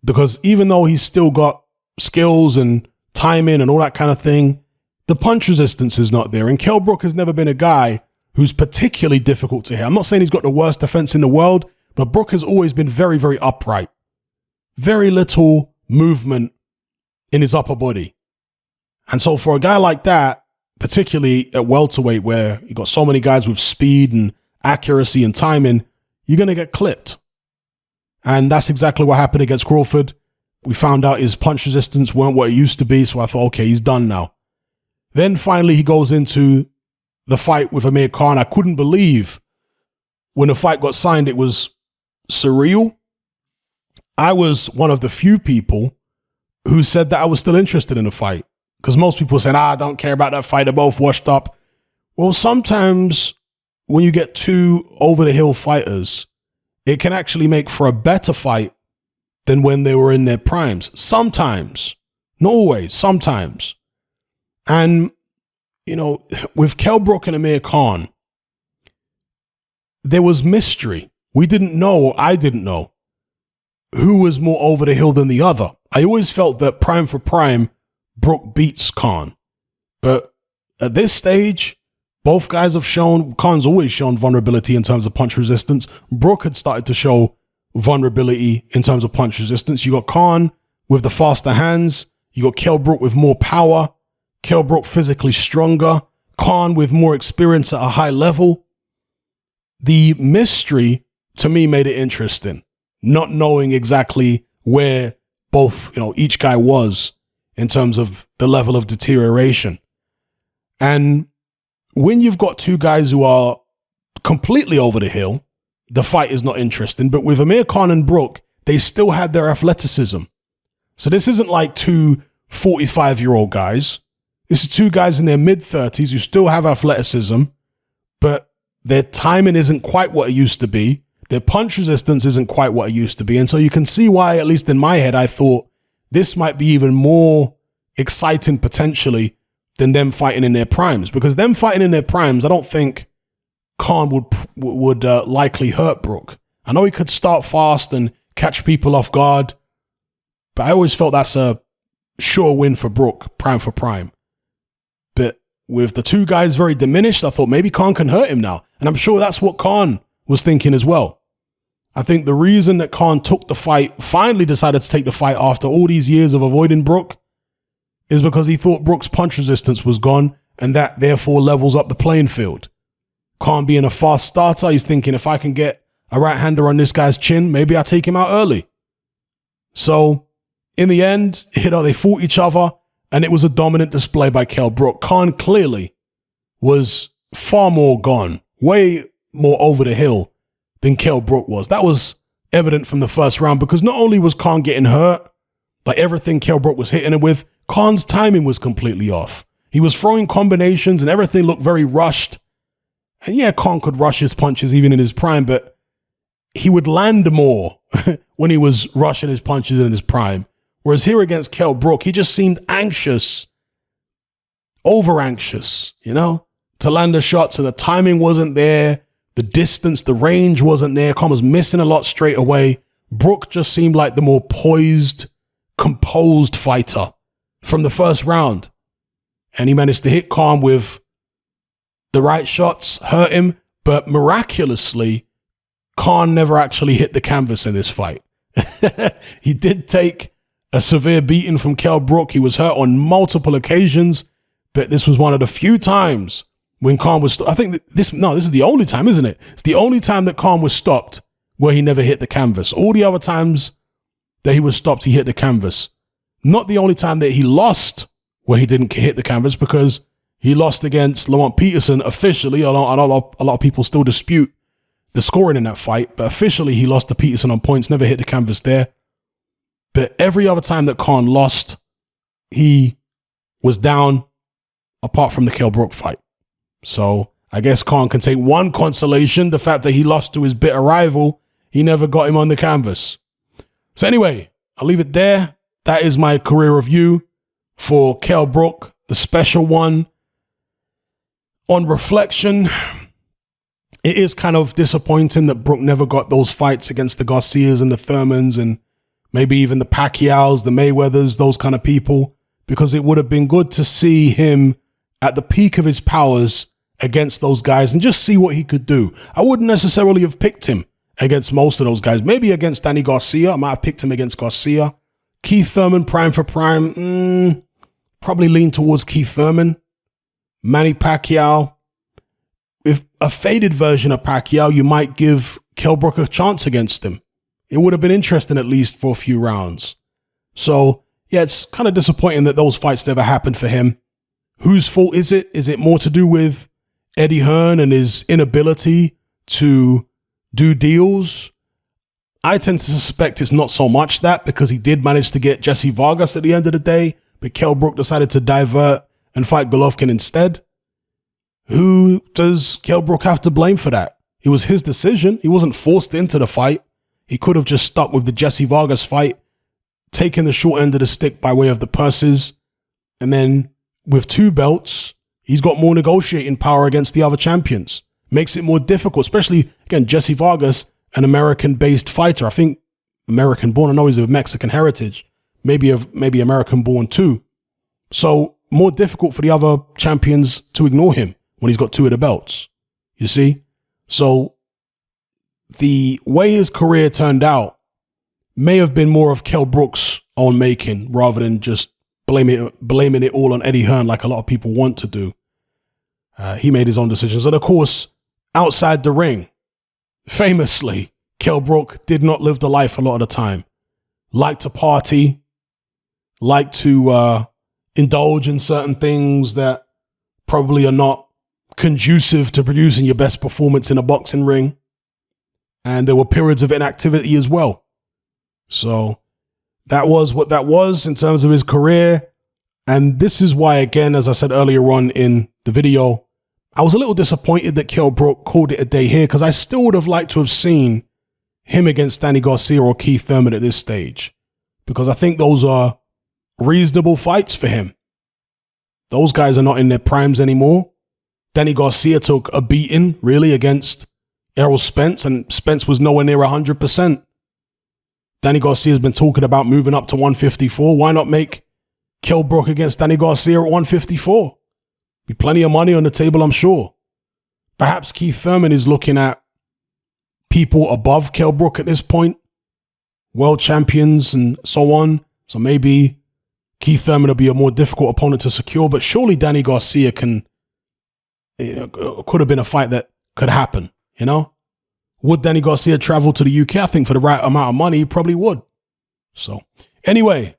Speaker 1: Because even though he's still got skills and timing and all that kind of thing, the punch resistance is not there. And Kell Brook has never been a guy who's particularly difficult to hit. I'm not saying he's got the worst defense in the world, but Brook has always been very, very upright. Very little movement in his upper body. And so for a guy like that, particularly at welterweight where you got so many guys with speed and accuracy and timing, you're going to get clipped. And that's exactly what happened against Crawford. We found out his punch resistance weren't what it used to be, so I thought, okay, he's done now. Then finally he goes into the fight with Amir Khan. I couldn't believe when the fight got signed, it was surreal. I was one of the few people who said that I was still interested in the fight. Because most people said, I don't care about that fight. They're both washed up. Well, sometimes when you get two over-the-hill fighters, it can actually make for a better fight than when they were in their primes. Sometimes. Not always. Sometimes. And, you know, with Kell Brook and Amir Khan, there was mystery. We didn't know, or I didn't know, who was more over the hill than the other. I always felt that prime for prime, Brook beats Khan. But at this stage, both guys have shown, Khan's always shown vulnerability in terms of punch resistance. Brook had started to show vulnerability in terms of punch resistance. You got Khan with the faster hands. You got Kell Brook with more power. Kell Brook physically stronger. Khan with more experience at a high level. The mystery, to me, made it interesting. Not knowing exactly where both, each guy was in terms of the level of deterioration. And when you've got two guys who are completely over the hill, the fight is not interesting. But with Amir Khan and Brook, they still had their athleticism. So this isn't like two 45-year-old guys. This is two guys in their mid-30s who still have athleticism, but their timing isn't quite what it used to be. Their punch resistance isn't quite what it used to be. And so you can see why, at least in my head, I thought this might be even more exciting potentially than them fighting in their primes. Because them fighting in their primes, I don't think Khan would likely hurt Brook. I know he could start fast and catch people off guard, but I always felt that's a sure win for Brook, prime for prime. But with the two guys very diminished, I thought maybe Khan can hurt him now. And I'm sure that's what Khan was thinking as well. I think the reason that Khan took the fight, finally decided to take the fight after all these years of avoiding Brook, is because he thought Brook's punch resistance was gone, and that therefore levels up the playing field. Khan being a fast starter, he's thinking, if I can get a right-hander on this guy's chin, maybe I take him out early. So in the end, they fought each other, and it was a dominant display by Kell Brook. Khan clearly was far more gone, way more over the hill than Kell Brook was. That was evident from the first round, because not only was Khan getting hurt, like everything Kell Brook was hitting him with, Khan's timing was completely off. He was throwing combinations and everything looked very rushed. And yeah, Khan could rush his punches even in his prime, but he would land more when he was rushing his punches in his prime. Whereas here against Kell Brook, he just seemed anxious, over anxious, to land the shots, and the timing wasn't there. The distance, the range wasn't there. Khan was missing a lot straight away. Brook just seemed like the more poised, composed fighter from the first round. And he managed to hit Khan with the right shots, hurt him, but miraculously, Khan never actually hit the canvas in this fight. He did take a severe beating from Kell Brook. He was hurt on multiple occasions, but this was one of the few times when Khan was, I think this is the only time, isn't it? It's the only time that Khan was stopped where he never hit the canvas. All the other times that he was stopped, he hit the canvas. Not the only time that he lost where he didn't hit the canvas, because he lost against Lamont Peterson officially. I know a lot of people still dispute the scoring in that fight, but officially he lost to Peterson on points, never hit the canvas there. But every other time that Khan lost, he was down, apart from the Kell Brook fight. So I guess Khan can take one consolation, the fact that he lost to his bitter rival. He never got him on the canvas. So anyway, I'll leave it there. That is my career review for Kell Brook, the special one. On reflection, it is kind of disappointing that Brook never got those fights against the Garcias and the Thurmans and maybe even the Pacquiaos, the Mayweathers, those kind of people, because it would have been good to see him at the peak of his powers against those guys and just see what he could do. I wouldn't necessarily have picked him against most of those guys. Maybe against Danny Garcia. I might have picked him against Garcia. Keith Thurman, prime for prime. Probably lean towards Keith Thurman. Manny Pacquiao. With a faded version of Pacquiao, you might give Kell Brook a chance against him. It would have been interesting at least for a few rounds. So, yeah, it's kind of disappointing that those fights never happened for him. Whose fault is it? Is it more to do with Eddie Hearn and his inability to do deals? I tend to suspect it's not so much that, because he did manage to get Jesse Vargas at the end of the day, but Kell Brook decided to divert and fight Golovkin instead. Who does Kell Brook have to blame for that? It was his decision. He wasn't forced into the fight. He could have just stuck with the Jesse Vargas fight, taken the short end of the stick by way of the purses, and then with 2 belts, he's got more negotiating power against the other champions. Makes it more difficult, especially, again, Jesse Vargas, an American-based fighter. I think American-born. I know he's of Mexican heritage. Maybe American-born too. So more difficult for the other champions to ignore him when he's got 2 of the belts. You see? So the way his career turned out may have been more of Kell Brook's own making rather than just blaming it all on Eddie Hearn like a lot of people want to do. He made his own decisions. And of course, outside the ring, famously, Kell Brook did not live the life a lot of the time. Liked to party, liked to indulge in certain things that probably are not conducive to producing your best performance in a boxing ring. And there were periods of inactivity as well. So that was what that was in terms of his career. And this is why, again, as I said earlier on in the video, I was a little disappointed that Kell Brook called it a day here, because I still would have liked to have seen him against Danny Garcia or Keith Thurman at this stage, because I think those are reasonable fights for him. Those guys are not in their primes anymore. Danny Garcia took a beating, really, against Errol Spence, and Spence was nowhere near 100%. Danny Garcia's been talking about moving up to 154. Why not make Kell Brook against Danny Garcia at 154? Be plenty of money on the table, I'm sure. Perhaps Keith Thurman is looking at people above Kell Brook at this point, world champions and so on. So maybe Keith Thurman will be a more difficult opponent to secure, but surely Danny Garcia could have been a fight that could happen, you know? Would Danny Garcia travel to the UK? I think for the right amount of money, he probably would. So anyway,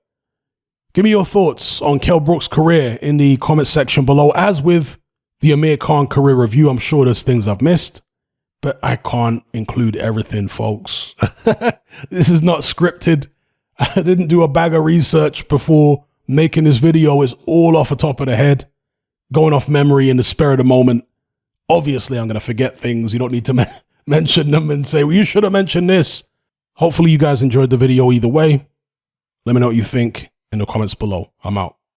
Speaker 1: give me your thoughts on Kell Brook's career in the comment section below. As with the Amir Khan career review, I'm sure there's things I've missed, but I can't include everything, folks. This is not scripted. I didn't do a bag of research before making this video. It's all off the top of the head, going off memory in the spur of the moment. Obviously, I'm going to forget things. You don't need to mention them and say, well, you should have mentioned this. Hopefully, you guys enjoyed the video either way. Let me know what you think in the comments below. I'm out.